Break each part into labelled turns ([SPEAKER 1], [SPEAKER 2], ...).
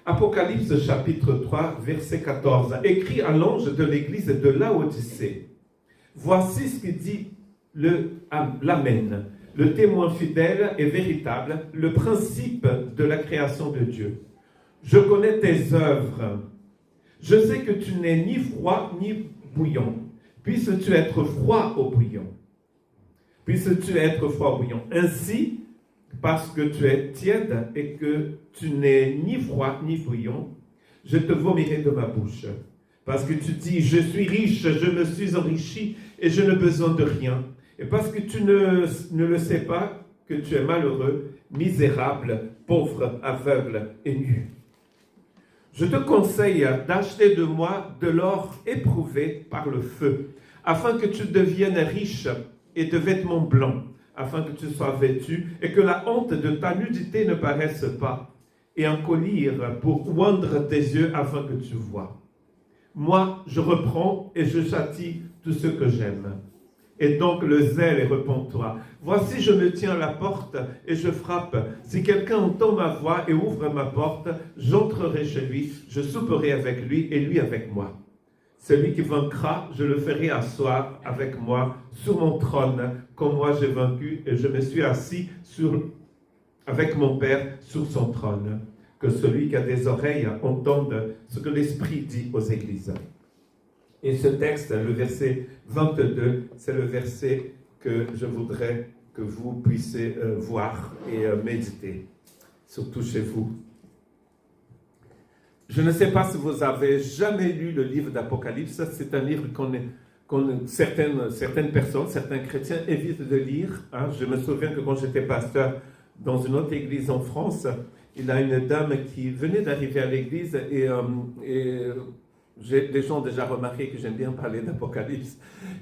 [SPEAKER 1] Apocalypse chapitre 3, verset 14. Écrit à l'ange de l'église de Laodicée. Voici ce que dit l'Amen, le témoin fidèle et véritable, le principe de la création de Dieu. Je connais tes œuvres. Je sais que tu n'es ni froid ni bouillant. Puisses-tu être froid au bouillon. Puisses-tu être froid au bouillon. Ainsi, parce que tu es tiède et que tu n'es ni froid ni bouillant, je te vomirai de ma bouche. Parce que tu dis, je suis riche, je me suis enrichi et je n'ai besoin de rien. Et parce que tu ne le sais pas, que tu es malheureux, misérable, pauvre, aveugle et nu. Je te conseille d'acheter de moi de l'or éprouvé par le feu, afin que tu deviennes riche et de vêtements blancs, afin que tu sois vêtu et que la honte de ta nudité ne paraisse pas, et un collier pour oindre tes yeux afin que tu vois. Moi, je reprends et je châtie tous ceux que j'aime. Et donc le zèle et repens-toi. Voici, je me tiens à la porte et je frappe. Si quelqu'un entend ma voix et ouvre ma porte, j'entrerai chez lui, je souperai avec lui et lui avec moi. Celui qui vaincra, je le ferai asseoir avec moi sur mon trône, comme moi j'ai vaincu et je me suis assis avec mon Père sur son trône. Que celui qui a des oreilles entende ce que l'Esprit dit aux églises. Et ce texte, le verset 22, c'est le verset que je voudrais que vous puissiez voir et méditer, surtout chez vous. Je ne sais pas si vous avez jamais lu le livre d'Apocalypse. C'est un livre certaines personnes, certains chrétiens évitent de lire. Je me souviens que quand j'étais pasteur dans une autre église en France, il y a une dame qui venait d'arriver à l'église et les gens ont déjà remarqué que j'aime bien parler d'Apocalypse.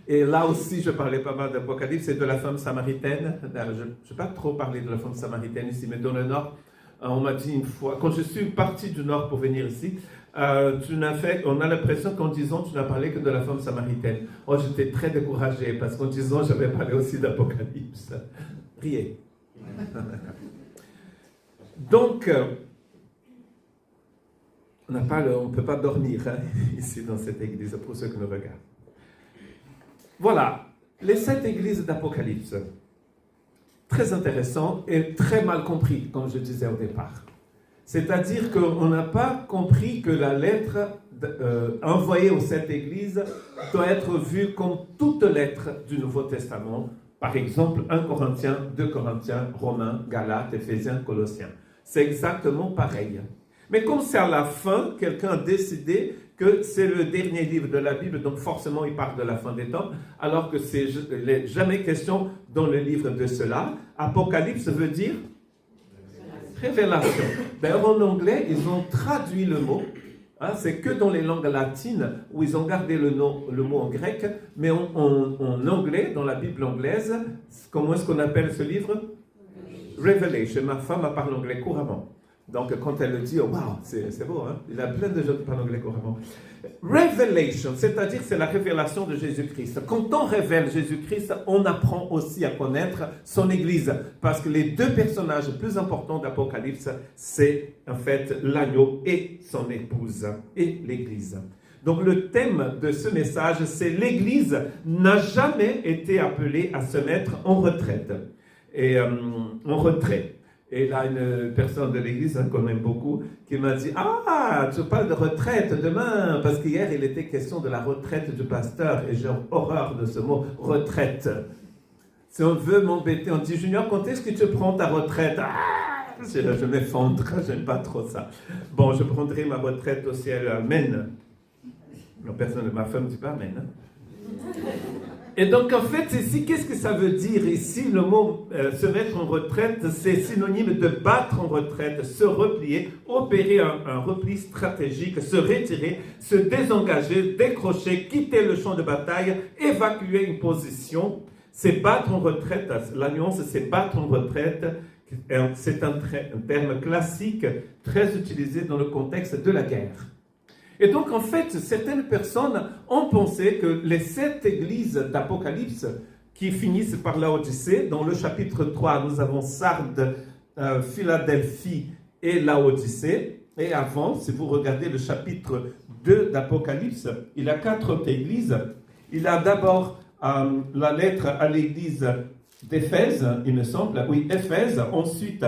[SPEAKER 1] Et là aussi, je parlais pas mal d'Apocalypse et de la femme samaritaine. Je ne vais pas trop parler de la femme samaritaine ici, mais dans le Nord, on m'a dit une fois, quand je suis parti du Nord pour venir ici, on a l'impression qu'en disant, tu n'as parlé que de la femme samaritaine. Oh, j'étais très découragé parce qu'en disant, j'avais parlé aussi d'Apocalypse. Riez. Donc, on ne peut pas dormir ici dans cette église, pour ceux qui nous regardent. Voilà, les 7 églises d'Apocalypse. Très intéressant et très mal compris, comme je disais au départ. C'est-à-dire qu'on n'a pas compris que la lettre envoyée aux 7 églises doit être vue comme toute lettre du Nouveau Testament. Par exemple, 1 Corinthiens, 2 Corinthiens, Romains, Galates, Éphésiens, Colossiens. C'est exactement pareil. Mais comme c'est à la fin, quelqu'un a décidé que c'est le dernier livre de la Bible, donc forcément il parle de la fin des temps, alors que c'est jamais question dans le livre de cela. Apocalypse veut dire révélation. D'ailleurs en anglais, ils ont traduit le mot. C'est que dans les langues latines où ils ont gardé le mot en grec, mais en anglais, dans la Bible anglaise, comment est-ce qu'on appelle ce livre? Revelation. Ma femme parle anglais couramment. Donc, quand elle le dit, oh, wow, c'est beau, hein? Il y a plein de gens qui parlent anglais couramment. Revelation, c'est-à-dire c'est la révélation de Jésus-Christ. Quand on révèle Jésus-Christ, on apprend aussi à connaître son Église. Parce que les 2 personnages plus importants d'Apocalypse, c'est en fait l'agneau et son épouse, et l'Église. Donc, le thème de ce message, c'est l'Église n'a jamais été appelée à se mettre en retraite. Et là, une personne de l'église qu'on aime beaucoup qui m'a dit « Ah, tu parles de retraite demain !» Parce qu'hier, il était question de la retraite du pasteur et j'ai horreur de ce mot « retraite ». Si on veut m'embêter, on dit « Junior, quand est-ce que tu prends ta retraite ?» Ah, je m'effondre, j'aime pas trop ça. Bon, je prendrai ma retraite au ciel, amen. Non, personne, ma femme ne dit pas amen. Et donc, en fait, ici, qu'est-ce que ça veut dire ici? Le mot se mettre en retraite, c'est synonyme de battre en retraite, se replier, opérer un repli stratégique, se retirer, se désengager, décrocher, quitter le champ de bataille, évacuer une position. C'est battre en retraite, la nuance, c'est battre en retraite. C'est un terme classique, très utilisé dans le contexte de la guerre. Et donc, en fait, certaines personnes ont pensé que les 7 églises d'Apocalypse qui finissent par Laodicée, dans le chapitre 3, nous avons Sardes, Philadelphie et Laodicée. et avant, si vous regardez le chapitre 2 d'Apocalypse, il a 4 autres églises. Il a d'abord la lettre à l'église d'Éphèse, il me semble, oui, Éphèse, ensuite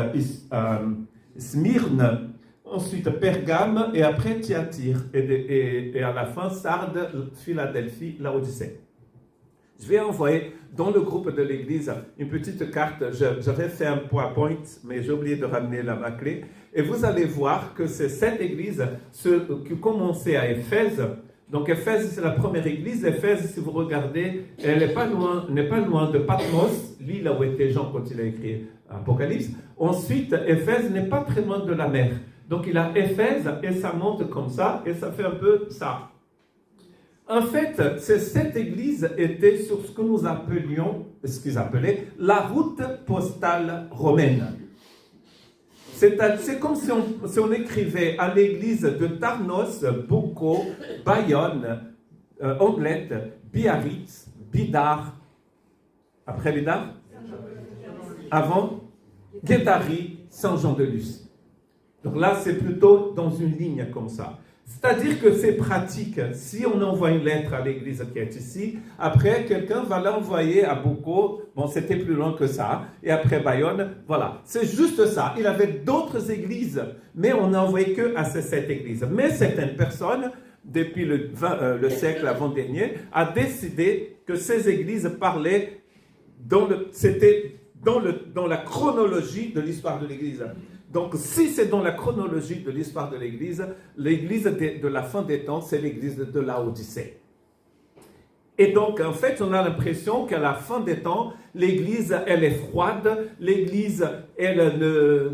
[SPEAKER 1] Smyrne, ensuite Pergame, et après Thyatire, et à la fin Sardes, Philadelphie, Laodicée. Je vais envoyer dans le groupe de l'église une petite carte. J'avais fait un PowerPoint, mais j'ai oublié de ramener ma clé. Et vous allez voir que c'est cette église qui commençait à Éphèse. Donc Éphèse, c'est la première église. Éphèse, si vous regardez, elle n'est pas loin de Patmos, l'île où était Jean quand il a écrit Apocalypse. Ensuite, Éphèse n'est pas très loin de la mer. Donc il a Éphèse et ça monte comme ça et ça fait un peu ça. En fait, cette église était sur ce que nous appelions, ce qu'ils appelaient la route postale romaine. C'est comme si on écrivait à l'église de Tarnos, Boucau, Bayonne, Anglette, Biarritz, Bidart, après Bidart, avant Guétari, Saint-Jean-de-Luz. Donc là, c'est plutôt dans une ligne comme ça. C'est-à-dire que c'est pratique. Si on envoie une lettre à l'église qui est ici, après, quelqu'un va l'envoyer à Boucau. Bon, c'était plus loin que ça. Et après Bayonne, voilà. C'est juste ça. Il avait d'autres églises, mais on n'a envoyé que à cette église. Mais certaines personnes, depuis le siècle avant-dernier, a décidé que ces églises parlaient c'était dans la chronologie de l'histoire de l'église. Donc, si c'est dans la chronologie de l'histoire de l'église de la fin des temps, c'est l'église de Laodicée. Et donc, en fait, on a l'impression qu'à la fin des temps, l'église, elle est froide, l'église, elle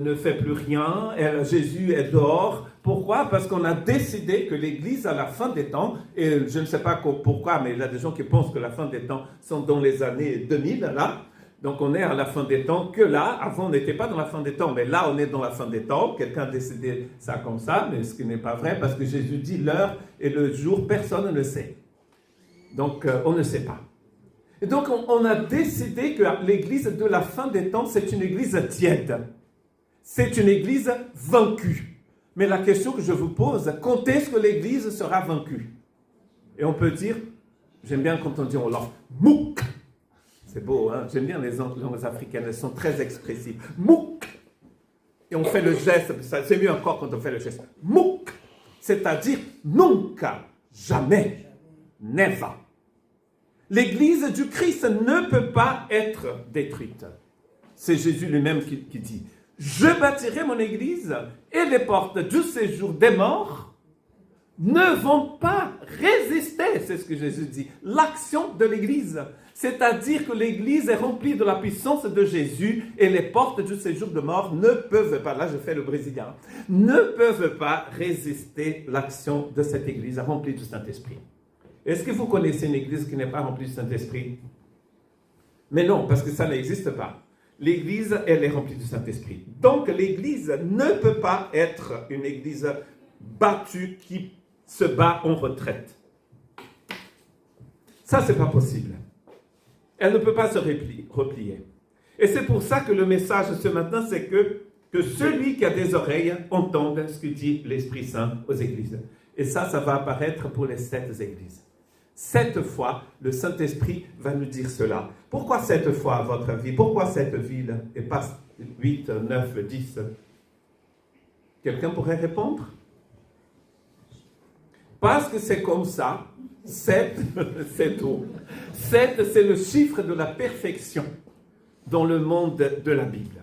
[SPEAKER 1] ne fait plus rien, Jésus est dehors. Pourquoi? Parce qu'on a décidé que l'église, à la fin des temps, et je ne sais pas pourquoi, mais il y a des gens qui pensent que la fin des temps sont dans les années 2000, là. Donc on est à la fin des temps que là, avant on n'était pas dans la fin des temps, mais là on est dans la fin des temps, quelqu'un a décidé ça comme ça, mais ce qui n'est pas vrai, parce que Jésus dit l'heure et le jour, personne ne le sait. Donc on ne sait pas. Et donc on a décidé que l'église de la fin des temps, c'est une église tiède. C'est une église vaincue. Mais la question que je vous pose, quand est-ce que l'église sera vaincue? Et on peut dire, j'aime bien quand on dit en langue, mouk. C'est beau, hein? J'aime bien les langues africaines, elles sont très expressives. Mouk! Et on fait le geste, c'est mieux encore quand on fait le geste. Mouk! C'est-à-dire nunca, jamais, never. L'église du Christ ne peut pas être détruite. C'est Jésus lui-même qui dit, je bâtirai mon église et les portes du séjour des morts ne vont pas résister, c'est ce que Jésus dit, l'action de l'église. C'est-à-dire que l'église est remplie de la puissance de Jésus et les portes du séjour de mort ne peuvent pas, là je fais le brésilien, ne peuvent pas résister l'action de cette église remplie du Saint-Esprit. Est-ce que vous connaissez une église qui n'est pas remplie du Saint-Esprit? Mais non, parce que ça n'existe pas. L'église, elle est remplie du Saint-Esprit. Donc l'église ne peut pas être une église battue qui se bat en retraite. Ça, c'est pas possible. Elle ne peut pas se replier. Et c'est pour ça que le message ce matin, c'est que celui qui a des oreilles entende ce que dit l'Esprit Saint aux églises. Et ça va apparaître pour les 7 églises. 7 fois, le Saint-Esprit va nous dire cela. Pourquoi 7 fois, à votre avis? Pourquoi 7 villes et pas 8, 9, 10? Quelqu'un pourrait répondre? Parce que c'est comme ça. 7, c'est tout. 7, c'est le chiffre de la perfection dans le monde de la Bible.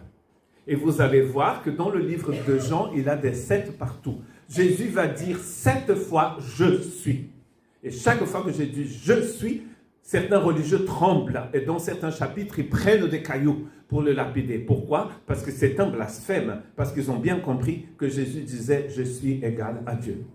[SPEAKER 1] Et vous allez voir que dans le livre de Jean, il a des 7 partout. Jésus va dire 7 fois « je suis ». Et chaque fois que j'ai dit « je suis », certains religieux tremblent. Et dans certains chapitres, ils prennent des cailloux pour le lapider. Pourquoi? Parce que c'est un blasphème. Parce qu'ils ont bien compris que Jésus disait « je suis égal à Dieu ».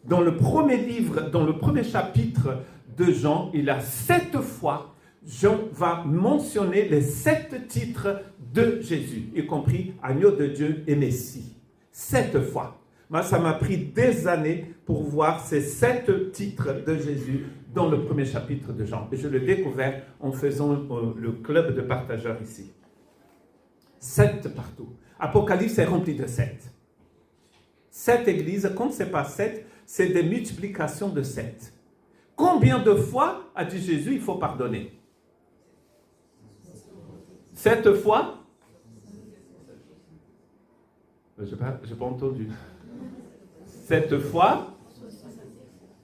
[SPEAKER 1] Dans le premier livre, dans le premier chapitre de Jean, il a 7 fois, Jean va mentionner les 7 titres de Jésus, y compris Agneau de Dieu et Messie. 7 fois. Moi, ça m'a pris des années pour voir ces 7 titres de Jésus dans le premier chapitre de Jean. Et je l'ai découvert en faisant le club de partageurs ici. 7 partout. Apocalypse est rempli de 7. 7 églises, comme ce n'est pas 7, c'est des multiplications de 7. Combien de fois, a dit Jésus, il faut pardonner? 7 fois? Je n'ai pas entendu. 7 fois?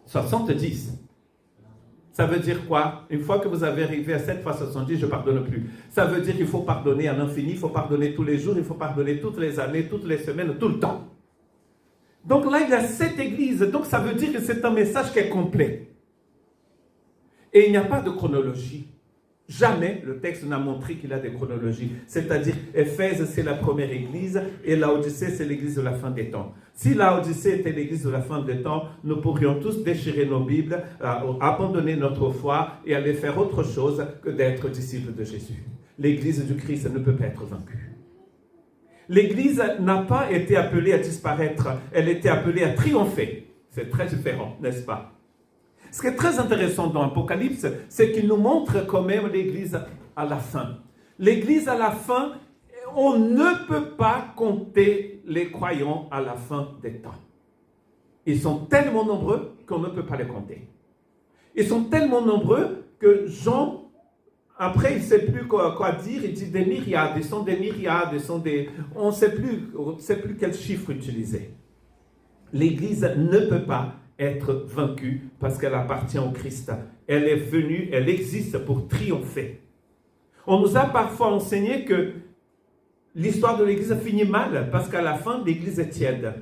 [SPEAKER 1] 70. Ça veut dire quoi? Une fois que vous avez arrivé à 7 fois 70, je ne pardonne plus. Ça veut dire qu'il faut pardonner à l'infini, il faut pardonner tous les jours, il faut pardonner toutes les années, toutes les semaines, tout le temps. Donc là, il y a 7 églises. Donc ça veut dire que c'est un message qui est complet. Et il n'y a pas de chronologie. Jamais le texte n'a montré qu'il y a des chronologies. C'est-à-dire, Éphèse, c'est la première église, et Laodicée, c'est l'église de la fin des temps. Si Laodicée était l'église de la fin des temps, nous pourrions tous déchirer nos Bibles, abandonner notre foi et aller faire autre chose que d'être disciples de Jésus. L'église du Christ ne peut pas être vaincue. L'église n'a pas été appelée à disparaître, elle était appelée à triompher. C'est très différent, n'est-ce pas? Ce qui est très intéressant dans l'Apocalypse, c'est qu'il nous montre quand même l'église à la fin. L'église à la fin, on ne peut pas compter les croyants à la fin des temps. Ils sont tellement nombreux qu'on ne peut pas les compter. Ils sont tellement nombreux que Jean, après, il ne sait plus quoi dire, il dit des myriades, ils sont des myriades, on ne sait plus quel chiffre utiliser. L'Église ne peut pas être vaincue parce qu'elle appartient au Christ. Elle est venue, elle existe pour triompher. On nous a parfois enseigné que l'histoire de l'Église finit mal parce qu'à la fin, l'Église est tiède.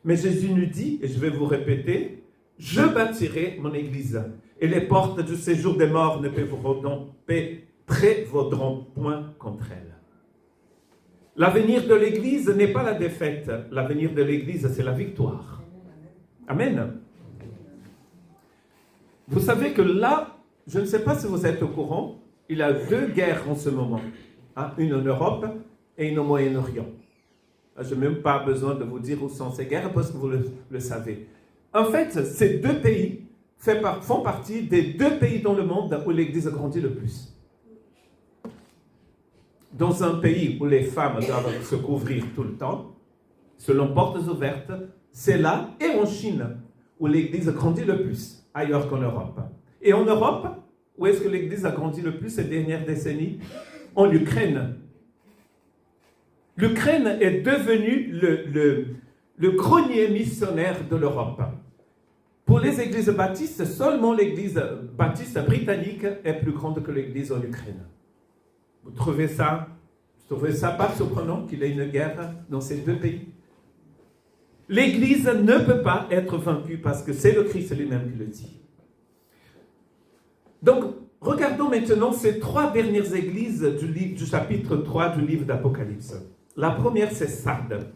[SPEAKER 1] Mais Jésus nous dit, et je vais vous répéter, « Je bâtirai mon Église, et les portes du séjour des morts ne prévaudront point contre elle. » L'avenir de l'Église n'est pas la défaite. L'avenir de l'Église, c'est la victoire. Amen. Vous savez que là, je ne sais pas si vous êtes au courant, il y a 2 guerres en ce moment. Une en Europe et une au Moyen-Orient. Je n'ai même pas besoin de vous dire où sont ces guerres parce que vous le savez. En fait, ces 2 pays font partie des 2 pays dans le monde où l'Église grandit le plus. Dans un pays où les femmes doivent se couvrir tout le temps, selon portes ouvertes, c'est là, et en Chine, où l'Église grandit le plus, ailleurs qu'en Europe. Et en Europe, où est-ce que l'Église a grandi le plus ces dernières décennies? En Ukraine. L'Ukraine est devenue le grenier missionnaire de l'Europe. Pour les églises baptistes, seulement l'église baptiste britannique est plus grande que l'église en Ukraine. Vous trouvez ça pas surprenant qu'il y ait une guerre dans ces 2 pays? L'église ne peut pas être vaincue parce que c'est le Christ lui-même qui le dit. Donc, regardons maintenant ces 3 dernières églises du chapitre 3 du livre d'Apocalypse. La première, c'est Sardes.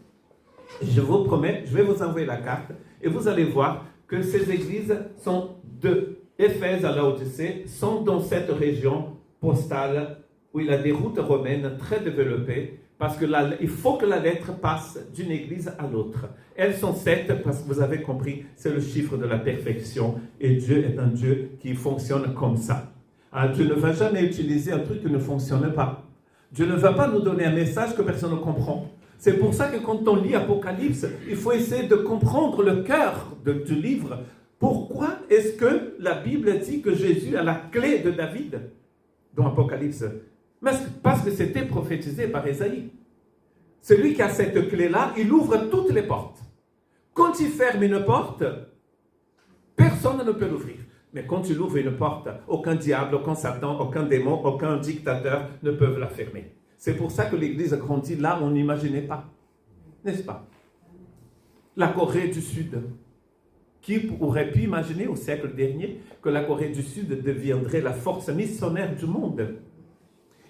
[SPEAKER 1] Je vous promets, je vais vous envoyer la carte et vous allez voir que ces églises sont de Éphèse à Laodicée, sont dans cette région postale où il y a des routes romaines très développées, parce que il faut que la lettre passe d'une église à l'autre. Elles sont 7 parce que vous avez compris, c'est le chiffre de la perfection et Dieu est un Dieu qui fonctionne comme ça. Dieu ne va jamais utiliser un truc qui ne fonctionne pas. Dieu ne va pas nous donner un message que personne ne comprend. C'est pour ça que quand on lit Apocalypse, il faut essayer de comprendre le cœur du livre. Pourquoi est-ce que la Bible dit que Jésus a la clé de David dans Apocalypse? Parce que c'était prophétisé par Ésaïe. Celui qui a cette clé-là, il ouvre toutes les portes. Quand il ferme une porte, personne ne peut l'ouvrir. Mais quand il ouvre une porte, aucun diable, aucun Satan, aucun démon, aucun dictateur ne peuvent la fermer. C'est pour ça que l'Église grandit là où on n'imaginait pas. N'est-ce pas? La Corée du Sud. Qui aurait pu imaginer au siècle dernier que la Corée du Sud deviendrait la force missionnaire du monde?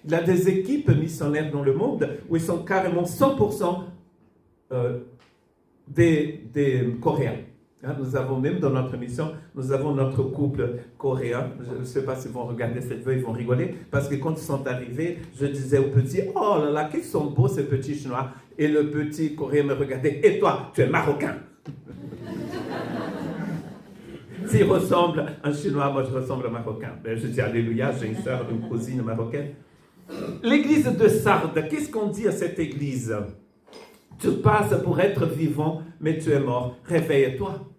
[SPEAKER 1] Il y a des équipes missionnaires dans le monde où ils sont carrément 100% des Coréens. Nous avons même dans notre mission, nous avons notre couple coréen. Je ne sais pas s'ils vont regarder cette vidéo, ils vont rigoler. Parce que quand ils sont arrivés, je disais au petit, « Oh là là, qu'ils sont beaux ces petits Chinois. » Et le petit Coréen me regardait, « Et toi, tu es Marocain ?» S'il ressemble à un Chinois, moi je ressemble à un Marocain. Ben, je dis, Alléluia, j'ai une soeur, une cousine marocaine. L'église de Sardes, qu'est-ce qu'on dit à cette église? Tu passes pour être vivant, mais tu es mort. Réveille-toi.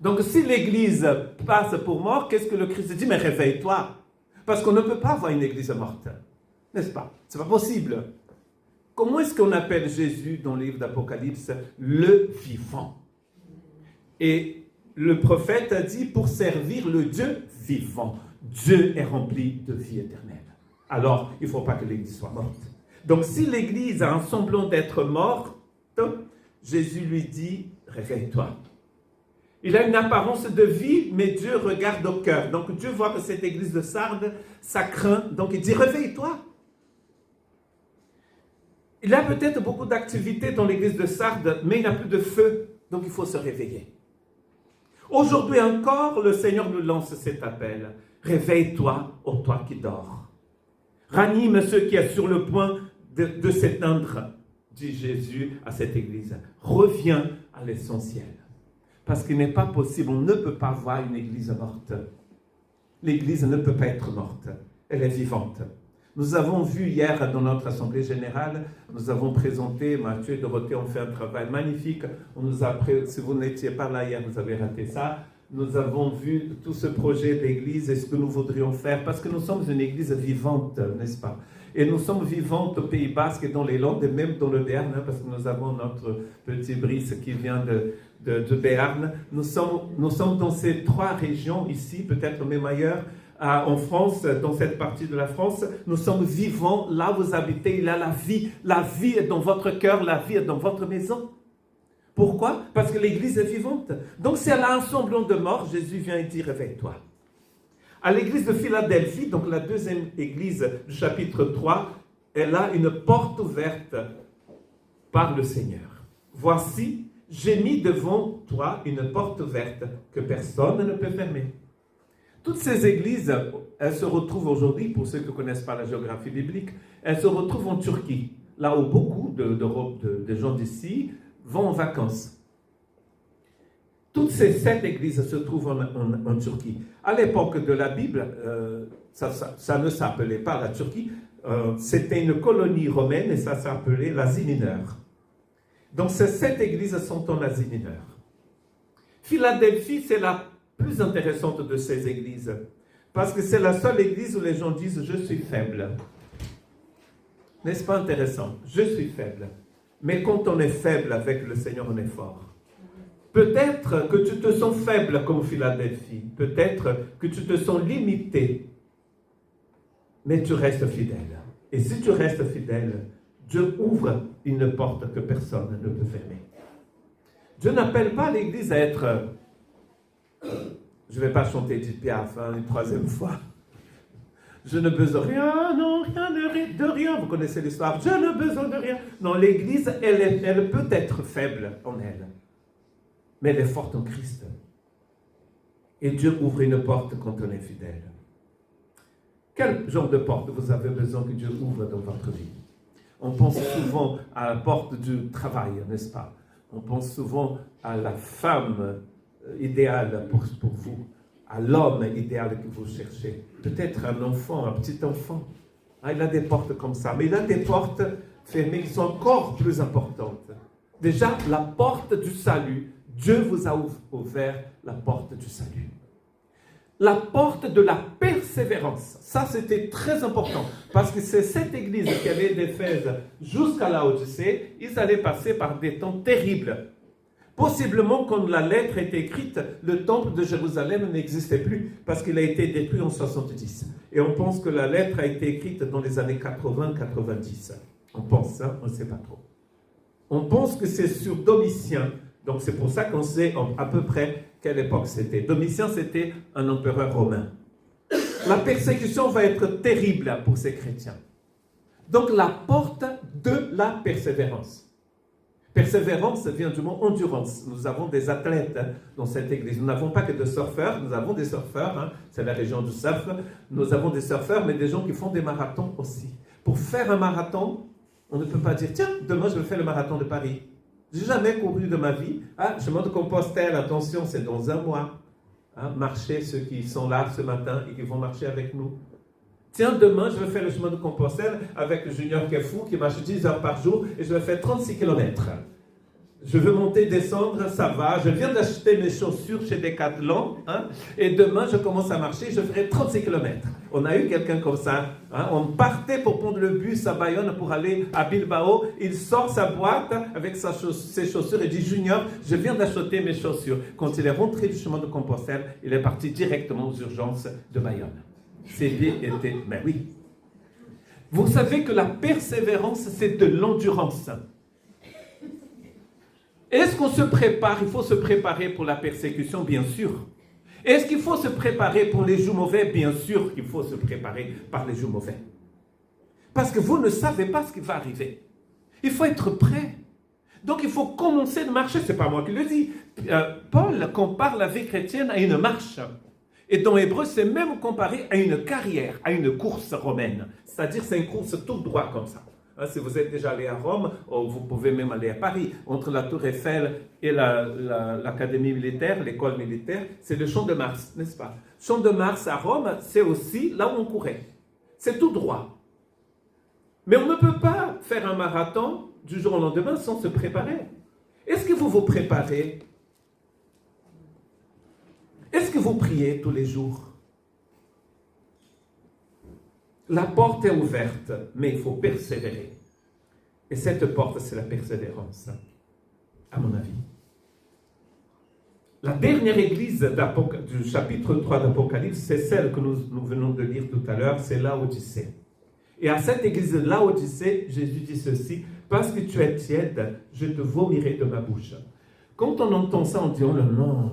[SPEAKER 1] Donc si l'Église passe pour mort, qu'est-ce que le Christ dit? Mais réveille-toi. Parce qu'on ne peut pas avoir une Église morte. N'est-ce pas? Ce n'est pas possible. Comment est-ce qu'on appelle Jésus dans le livre d'Apocalypse? Le vivant. Et le prophète a dit pour servir le Dieu vivant. Dieu est rempli de vie éternelle. Alors, il ne faut pas que l'Église soit morte. Donc si l'Église a un semblant d'être morte, Jésus lui dit, réveille-toi. Il a une apparence de vie, mais Dieu regarde au cœur. Donc Dieu voit que cette église de Sardes, ça craint. Donc il dit, réveille-toi. Il a peut-être beaucoup d'activités dans l'église de Sardes, mais il n'a plus de feu. Donc il faut se réveiller. Aujourd'hui encore, le Seigneur nous lance cet appel. Réveille-toi, ô toi qui dors. Ranime ceux qui sont sur le point de s'éteindre, dit Jésus à cette église. Reviens à l'essentiel. Parce qu'il n'est pas possible, on ne peut pas voir une église morte. L'église ne peut pas être morte, elle est vivante. Nous avons vu hier dans notre assemblée générale, nous avons présenté, Mathieu et Dorothée ont fait un travail magnifique. On nous a, si vous n'étiez pas là hier, vous avez raté ça. Nous avons vu tout ce projet d'église et ce que nous voudrions faire, parce que nous sommes une église vivante, n'est-ce pas? Et nous sommes vivantes au Pays Basque et dans les Landes, et même dans le Béarn, parce que nous avons notre petit Brice qui vient de Béarn. Nous sommes dans ces trois régions ici, peut-être même ailleurs, en France, dans cette partie de la France. Nous sommes vivants, là où vous habitez, il y a la vie. La vie est dans votre cœur, la vie est dans votre maison. Pourquoi? Parce que l'église est vivante. Donc si elle a un semblant de mort, Jésus vient et dit, réveille-toi. À l'église de Philadelphie, donc la deuxième église du chapitre 3, elle a une porte ouverte par le Seigneur. Voici, j'ai mis devant toi une porte ouverte que personne ne peut fermer. Toutes ces églises, elles se retrouvent aujourd'hui, pour ceux qui ne connaissent pas la géographie biblique, elles se retrouvent en Turquie, là où beaucoup de gens d'ici vont en vacances. Toutes ces 7 églises se trouvent en Turquie. À l'époque de la Bible, ça ne s'appelait pas la Turquie, c'était une colonie romaine et ça s'appelait l'Asie mineure. Donc ces 7 églises sont en Asie mineure. Philadelphie, c'est la plus intéressante de ces églises, parce que c'est la seule église où les gens disent « je suis faible ». N'est-ce pas intéressant? Je suis faible. Mais quand on est faible avec le Seigneur, on est fort. Peut-être que tu te sens faible comme Philadelphie. Peut-être que tu te sens limité. Mais tu restes fidèle. Et si tu restes fidèle, Dieu ouvre une porte que personne ne peut fermer. Dieu n'appelle pas l'Église à être... je ne vais pas chanter Edith Piaf une troisième fois. Je ne besoin de rien, non, rien de rien. Vous connaissez l'histoire. Je ne besoin de rien. Non, l'Église, elle peut être faible en elle. Mais elle est forte en Christ. Et Dieu ouvre une porte quand on est fidèle. Quel genre de porte vous avez besoin que Dieu ouvre dans votre vie? On pense souvent à la porte du travail, n'est-ce pas? On pense souvent à la femme idéale pour vous, à l'homme idéal que vous cherchez. Peut-être un enfant, un petit enfant. Ah, il a des portes comme ça, mais il a des portes fermées qui sont encore plus importantes. Déjà, la porte du salut. Dieu vous a ouvert la porte du salut. La porte de la persévérance. Ça, c'était très important. Parce que c'est cette église qui allait d'Éphèse jusqu'à la Odyssée. Ils allaient passer par des temps terribles. Possiblement, quand la lettre était écrite, le temple de Jérusalem n'existait plus. Parce qu'il a été détruit en 70. Et on pense que la lettre a été écrite dans les années 80-90. On pense ça, on ne sait pas trop. On pense que c'est sur Domitien. Donc c'est pour ça qu'on sait à peu près quelle époque c'était. Domitien, c'était un empereur romain. La persécution va être terrible pour ces chrétiens. Donc la porte de la persévérance. Persévérance vient du mot endurance. Nous avons des athlètes dans cette église. Nous n'avons pas que des surfeurs, nous avons des surfeurs, c'est la région du surf. Nous avons des surfeurs, mais des gens qui font des marathons aussi. Pour faire un marathon, on ne peut pas dire, tiens, demain je vais faire le marathon de Paris. Je n'ai jamais couru de ma vie. Ah, chemin de Compostelle, attention, c'est dans un mois. Marcher, ceux qui sont là ce matin et qui vont marcher avec nous. Tiens, demain, je vais faire le chemin de Compostelle avec Junior qui est fou, qui marche 10 heures par jour, et je vais faire 36 km. Je veux monter, descendre, ça va. Je viens d'acheter mes chaussures chez Decathlon, hein, et demain, je commence à marcher, je ferai 36 km. On a eu quelqu'un comme ça. Hein, on partait pour prendre le bus à Bayonne pour aller à Bilbao. Il sort sa boîte avec ses chaussures et dit, Junior, je viens d'acheter mes chaussures. Quand il est rentré du chemin de Compostelle, il est parti directement aux urgences de Bayonne. Ses pieds étaient... Mais oui. Vous savez que la persévérance, c'est de l'endurance. Est-ce qu'on se prépare? Il faut se préparer pour la persécution, bien sûr. Est-ce qu'il faut se préparer pour les jours mauvais? Bien sûr qu'il faut se préparer par les jours mauvais. Parce que vous ne savez pas ce qui va arriver. Il faut être prêt. Donc il faut commencer de marcher. Ce n'est pas moi qui le dis. Paul compare la vie chrétienne à une marche. Et dans Hébreu, c'est même comparé à une carrière, à une course romaine. C'est-à-dire c'est une course tout droit comme ça. Si vous êtes déjà allé à Rome, vous pouvez même aller à Paris. Entre la Tour Eiffel et l'Académie militaire, l'école militaire, c'est le Champ de Mars, n'est-ce pas? Champ de Mars à Rome, c'est aussi là où on courait. C'est tout droit. Mais on ne peut pas faire un marathon du jour au lendemain sans se préparer. Est-ce que vous vous préparez? Est-ce que vous priez tous les jours? La porte est ouverte, mais il faut persévérer. Et cette porte, c'est la persévérance, à mon avis. La dernière église du chapitre 3 d'Apocalypse, c'est celle que nous venons de lire tout à l'heure, c'est Laodicée. Et à cette église de Laodicée, Jésus dit ceci, « Parce que tu es tiède, je te vomirai de ma bouche. » Quand on entend ça, on dit, « Oh non,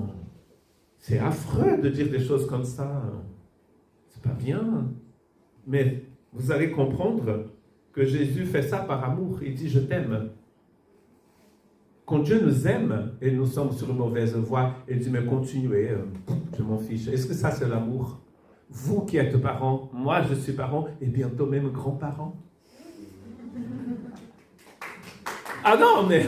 [SPEAKER 1] c'est affreux de dire des choses comme ça. C'est pas bien. » Mais vous allez comprendre que Jésus fait ça par amour. Il dit, je t'aime. Quand Dieu nous aime et nous sommes sur une mauvaise voie, il dit, mais continuez, je m'en fiche. Est-ce que ça c'est l'amour? Vous qui êtes parents, moi je suis parent et bientôt même grand-parent. Ah non, mais...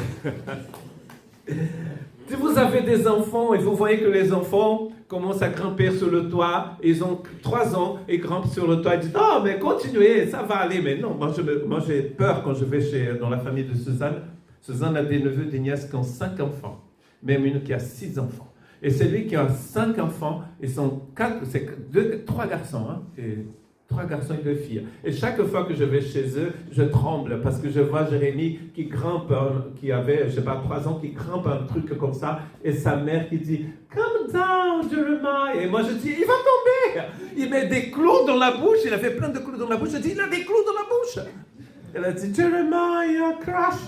[SPEAKER 1] Si vous avez des enfants et vous voyez que les enfants commencent à grimper sur le toit, ils ont 3 ans, ils grimpent sur le toit, ils disent « Oh, mais continuez, ça va aller. » Mais non, moi j'ai peur quand je vais dans la famille de Suzanne. Suzanne a des neveux, des nièces qui ont 5 enfants, même une qui a 6 enfants. Et celui qui a 5 enfants, ils sont 3 garçons, hein, et 3 garçons et 2 filles. Et chaque fois que je vais chez eux, je tremble parce que je vois Jérémie qui grimpe, qui avait, je sais pas, 3 ans, qui grimpe un truc comme ça, et sa mère qui dit « Calm down, Jeremiah !» Et moi je dis « Il va tomber !» Il met des clous dans la bouche, il a fait plein de clous dans la bouche, je dis « Il a des clous dans la bouche !» Elle a dit « Jeremiah, crash !»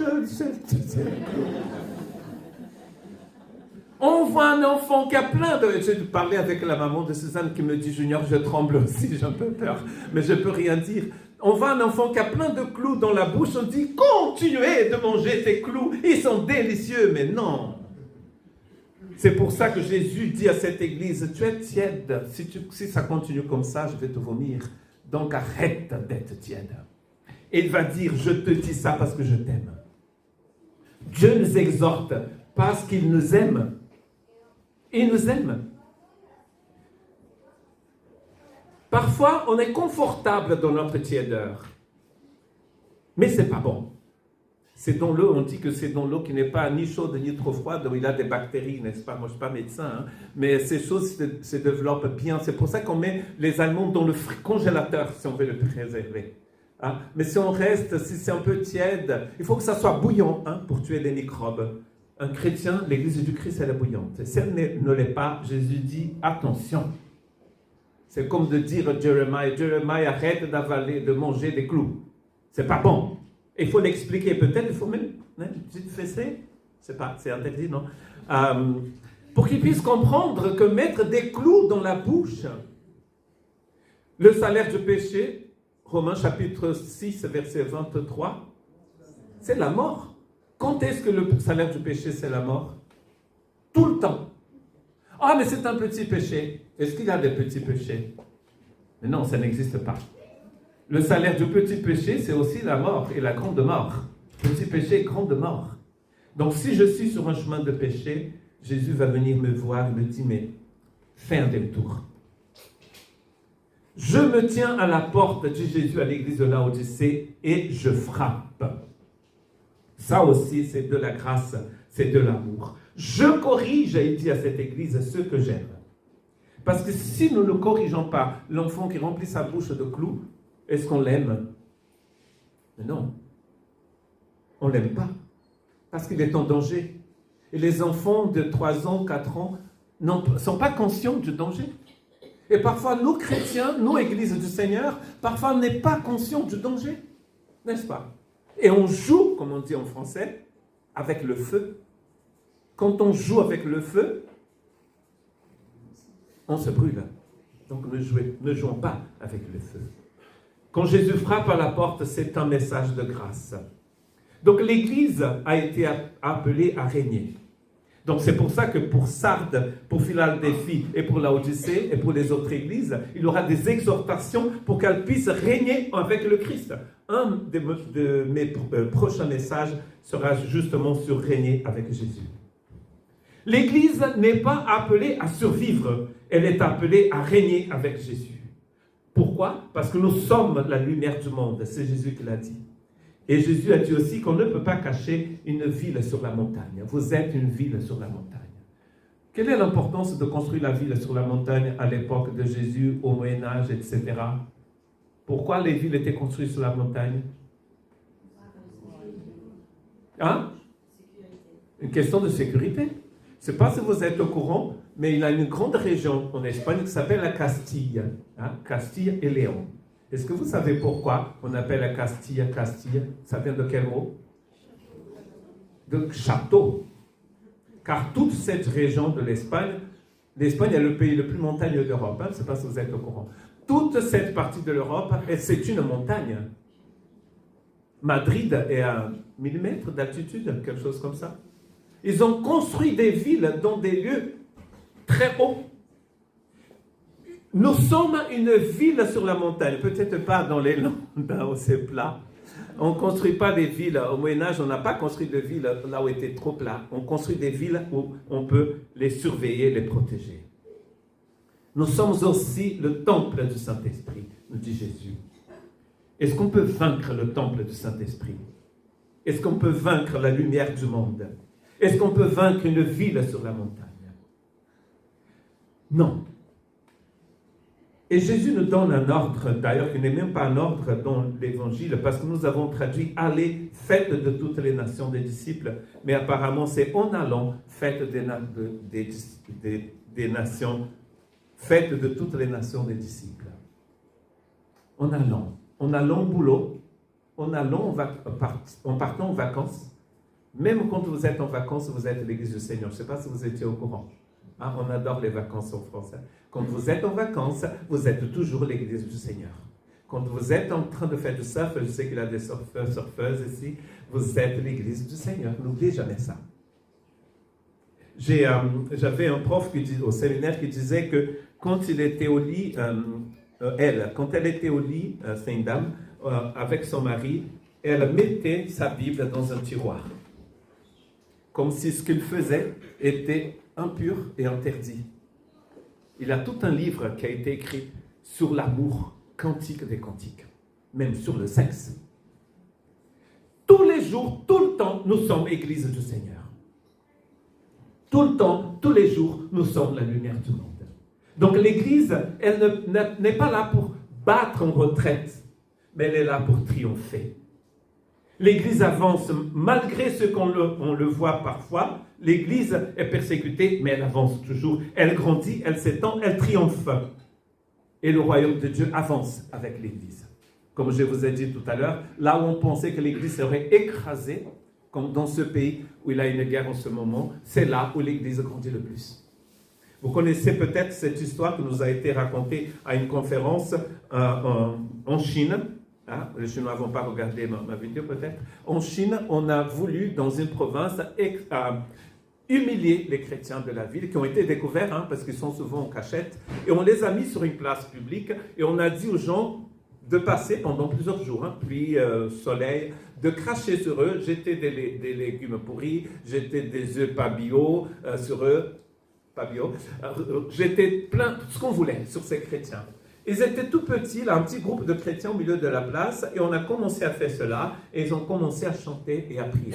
[SPEAKER 1] On voit un enfant qui a plein de... J'ai parlé avec la maman de Suzanne qui me dit « Junior, je tremble aussi, j'ai un peu peur, mais je ne peux rien dire. » On voit un enfant qui a plein de clous dans la bouche, on dit « Continuez de manger ces clous, ils sont délicieux. » Mais non. C'est pour ça que Jésus dit à cette église « Tu es tiède, si ça continue comme ça, je vais te vomir. Donc arrête d'être tiède. » Et il va dire « Je te dis ça parce que je t'aime. » Dieu nous exhorte parce qu'il nous aime. Il nous aime. Parfois, on est confortable dans notre tiédeur. Mais ce n'est pas bon. C'est dans l'eau, on dit que c'est dans l'eau qui n'est pas ni chaude ni trop froide, où il y a des bactéries, n'est-ce pas? Moi, je ne suis pas médecin, hein, mais ces choses se développent bien. C'est pour ça qu'on met les aliments dans le congélateur, si on veut le préserver. Hein? Mais si on reste, si c'est un peu tiède, il faut que ça soit bouillant, hein, pour tuer les microbes. Un chrétien, l'église du Christ, elle est bouillante. Si elle ne l'est pas, Jésus dit, attention. C'est comme de dire à Jeremiah, arrête d'avaler, de manger des clous. C'est pas bon. Il faut l'expliquer. Peut-être il faut même une petite fessée. C'est interdit, non? Pour qu'il puisse comprendre que mettre des clous dans la bouche, le salaire du péché, Romains chapitre 6, verset 23, c'est la mort. Quand est-ce que le salaire du péché, c'est la mort? Tout le temps. Ah, mais c'est un petit péché. Est-ce qu'il y a des petits péchés? Mais non, ça n'existe pas. Le salaire du petit péché, c'est aussi la mort et la grande mort. Petit péché, grande mort. Donc, si je suis sur un chemin de péché, Jésus va venir me voir et me dire, mais fais un détour. Je me tiens à la porte, dit Jésus à l'église de Laodicée, et je frappe. Ça aussi, c'est de la grâce, c'est de l'amour. Je corrige, il dit à cette église, ceux que j'aime. Parce que si nous ne corrigeons pas l'enfant qui remplit sa bouche de clous, est-ce qu'on l'aime? Non. On ne l'aime pas. Parce qu'il est en danger. Et les enfants de 3 ans, 4 ans, ne sont pas conscients du danger. Et parfois, nous chrétiens, nous, Église du Seigneur, parfois on n'est pas conscients du danger. N'est-ce pas? Et on joue, comme on dit en français, avec le feu. Quand on joue avec le feu, on se brûle. Donc ne jouons pas avec le feu. Quand Jésus frappe à la porte, c'est un message de grâce. Donc l'Église a été appelée à régner. Donc c'est pour ça que pour Sardes, pour Philadelphie et pour Laodicée et pour les autres églises, il y aura des exhortations pour qu'elles puissent régner avec le Christ. Un de mes prochains messages sera justement sur régner avec Jésus. L'Église n'est pas appelée à survivre, elle est appelée à régner avec Jésus. Pourquoi? Parce que nous sommes la lumière du monde, c'est Jésus qui l'a dit. Et Jésus a dit aussi qu'on ne peut pas cacher une ville sur la montagne. Vous êtes une ville sur la montagne. Quelle est l'importance de construire la ville sur la montagne à l'époque de Jésus, au Moyen-Âge, etc. Pourquoi les villes étaient construites sur la montagne? Hein? Une question de sécurité. Je ne sais pas si vous êtes au courant, mais il y a une grande région en Espagne qui s'appelle la Castille. Hein? Castille et Léon. Est-ce que vous savez pourquoi on appelle la Castille Castille? Ça vient de quel mot? De château. Car toute cette région de l'Espagne, l'Espagne est le pays le plus montagneux d'Europe. Je ne sais pas si vous êtes au courant. Toute cette partie de l'Europe, c'est une montagne. Madrid est à 1000 mètres d'altitude, quelque chose comme ça. Ils ont construit des villes dans des lieux très hauts. Nous sommes une ville sur la montagne, peut-être pas dans les Landes, où c'est plat. On ne construit pas des villes. Au Moyen-Âge, on n'a pas construit de villes là où était trop plat. On construit des villes où on peut les surveiller, les protéger. Nous sommes aussi le temple du Saint-Esprit, nous dit Jésus. Est-ce qu'on peut vaincre le temple du Saint-Esprit? Est-ce qu'on peut vaincre la lumière du monde? Est-ce qu'on peut vaincre une ville sur la montagne? Non. Et Jésus nous donne un ordre, d'ailleurs, qui n'est même pas un ordre dans l'Évangile, parce que nous avons traduit « Allez, faites de toutes les nations des disciples », mais apparemment c'est « En allant, faites des nations, faites de toutes les nations des disciples ». En allant au boulot, en partant en vacances. Même quand vous êtes en vacances, vous êtes l'Église du Seigneur. Je ne sais pas si vous étiez au courant. Ah, on adore les vacances en français. Quand vous êtes en vacances, vous êtes toujours l'Église du Seigneur. Quand vous êtes en train de faire du surf, je sais qu'il y a des surfeurs, surfeuses ici, vous êtes l'Église du Seigneur. N'oubliez jamais ça. J'avais un prof au séminaire qui disait que quand il était au lit, quand elle était au lit, c'est une dame, avec son mari, elle mettait sa Bible dans un tiroir. Comme si ce qu'il faisait était impur et interdit. Il y a tout un livre qui a été écrit sur l'amour, cantique des cantiques, même sur le sexe. Tous les jours, tout le temps, nous sommes Église du Seigneur. Tout le temps, tous les jours, nous sommes la lumière du monde. Donc l'Église, elle n'est pas là pour battre en retraite, mais elle est là pour triompher. L'Église avance malgré ce qu'on le voit parfois. L'Église est persécutée, mais elle avance toujours. Elle grandit, elle s'étend, elle triomphe. Et le royaume de Dieu avance avec l'Église. Comme je vous ai dit tout à l'heure, là où on pensait que l'Église serait écrasée, comme dans ce pays où il y a une guerre en ce moment, c'est là où l'Église grandit le plus. Vous connaissez peut-être cette histoire qui nous a été racontée à une conférence en Chine. Hein, les Chinois n'avons pas regardé ma vidéo peut-être. En Chine, on a voulu, dans une province, humilier les chrétiens de la ville qui ont été découverts, parce qu'ils sont souvent en cachette. Et on les a mis sur une place publique et on a dit aux gens de passer pendant plusieurs jours, pluie, soleil, de cracher sur eux, jeter des légumes pourris, jeter des œufs pas bio sur eux, pas bio, jeter plein, tout ce qu'on voulait sur ces chrétiens. Ils étaient tout petits, là, un petit groupe de chrétiens au milieu de la place, et on a commencé à faire cela, et ils ont commencé à chanter et à prier.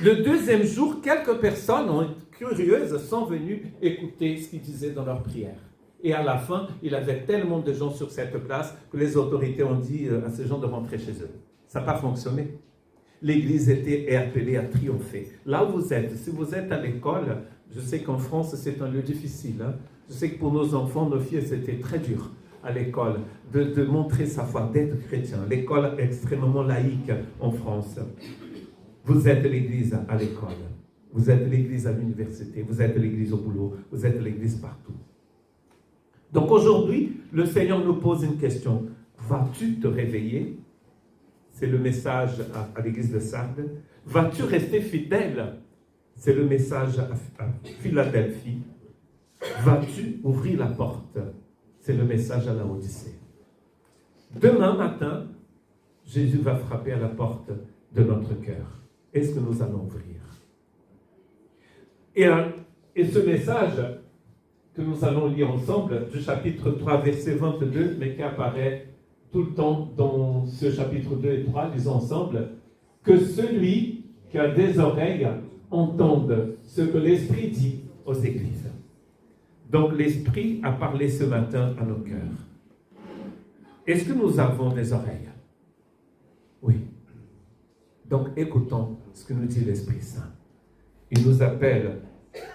[SPEAKER 1] Le deuxième jour, quelques personnes curieuses sont venues écouter ce qu'ils disaient dans leur prière. Et à la fin, il y avait tellement de gens sur cette place que les autorités ont dit à ces gens de rentrer chez eux. Ça n'a pas fonctionné. L'Église était appelée à triompher. Là où vous êtes, si vous êtes à l'école, je sais qu'en France, c'est un lieu difficile. Hein? Je sais que pour nos enfants, nos filles, c'était très dur à l'école de montrer sa foi, d'être chrétien. L'école est extrêmement laïque en France. Vous êtes l'Église à l'école. Vous êtes l'Église à l'université. Vous êtes l'Église au boulot. Vous êtes l'Église partout. Donc aujourd'hui, le Seigneur nous pose une question. Vas-tu te réveiller? C'est le message à l'église de Sardes. Vas-tu rester fidèle? C'est le message à Philadelphie. Vas-tu ouvrir la porte? C'est le message à Laodicée. Demain matin, Jésus va frapper à la porte de notre cœur. Est-ce que nous allons ouvrir? Et ce message que nous allons lire ensemble, du chapitre 3, verset 22, mais qui apparaît tout le temps dans ce chapitre 2 et 3, lisons ensemble, que celui qui a des oreilles entende ce que l'Esprit dit aux églises. Donc l'Esprit a parlé ce matin à nos cœurs. Est-ce que nous avons des oreilles? Oui. Donc écoutons ce que nous dit l'Esprit Saint. Il nous appelle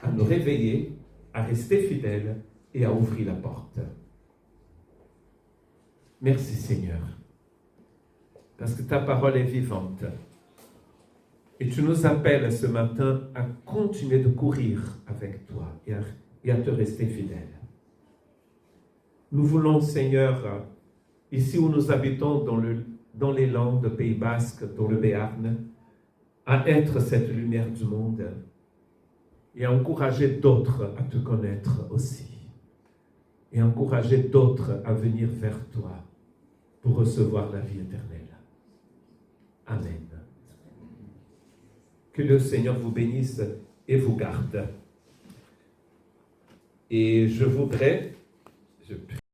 [SPEAKER 1] à nous réveiller, à rester fidèles et à ouvrir la porte. Merci Seigneur, parce que ta parole est vivante. Et tu nous appelles ce matin à continuer de courir avec toi et à te rester fidèle. Nous voulons, Seigneur, ici où nous habitons dans les landes de Pays Basque, dans le Béarn, à être cette lumière du monde et à encourager d'autres à te connaître aussi. Et encourager d'autres à venir vers toi pour recevoir la vie éternelle. Amen. Que le Seigneur vous bénisse et vous garde. Et je voudrais...